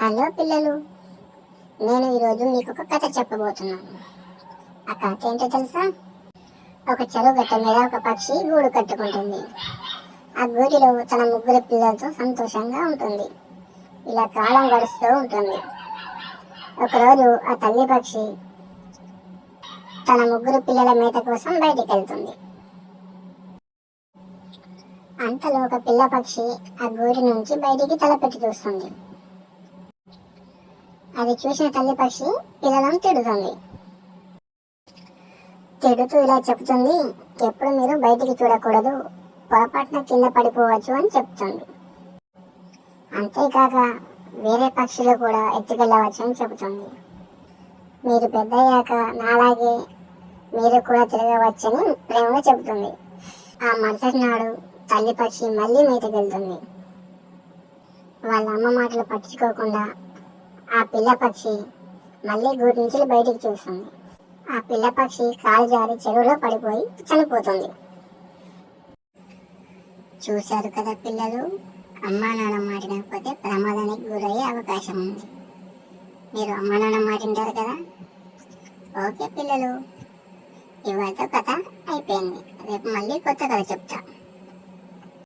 Hello పిల్లలు, నేను ఈరోజు మీకు ఒక కథ చెప్పబోతున్నాను. ఆ కథ ఏంటో తెలుసా? ఒక చెరువు గట్ట మీద ఒక పక్షి గూడు కట్టుకుంటుంది. ఆ గూటిలో తన ముగ్గురు పిల్లలతో సంతోషంగా ఉంటుంది. ఇలా కాలం గడుస్తూ ఉంటుంది. ఒకరోజు ఆ తల్లి పక్షి తన ముగ్గురు పిల్లల మేత కోసం బయటికి వెళ్తుంది. అంతలో ఒక పిల్ల పక్షి ఆ గూటి నుంచి బయటికి తలపెట్టి చూస్తుంది. అది చూసిన తల్లి పక్షి పిల్లలను తిడుతూ ఇలా చెప్తుంది, ఎప్పుడు మీరు బయటికి చూడకూడదు, పొరపాటున కింద పడిపోవచ్చు అని చెప్తుంది. అంతేకాక వేరే పక్షులు కూడా ఎత్తుకెళ్ళవచ్చు అని చెబుతుంది. మీరు పెద్దయ్యాక నాలాగే మీరు కూడా తిరగవచ్చని ప్రేమగా చెబుతుంది. ఆ మరుసటి నాడు తల్లి పక్షి మళ్ళీ మేతకెళ్తుంది. వాళ్ళ అమ్మ మాటలు పట్టించుకోకుండా ఆ పిల్ల పక్షి మళ్ళీ గూటి నుంచి బయటికి చూస్తుంది. ఆ పిల్ల పక్షి కాలు జారి చెరువులో పడిపోయి చనిపోతుంది. చూశారు కదా పిల్లలు, అమ్మా నాన్న మాట వినకపోతే ప్రమాదానికి గురయ్యే అవకాశం ఉంది. మీరు అమ్మా నాన్న మాట వింటారు కదా? ఓకే పిల్లలు, ఇవాళతో కథ అయిపోయింది. రేపు మళ్ళీ కొత్త కథ చెప్తా.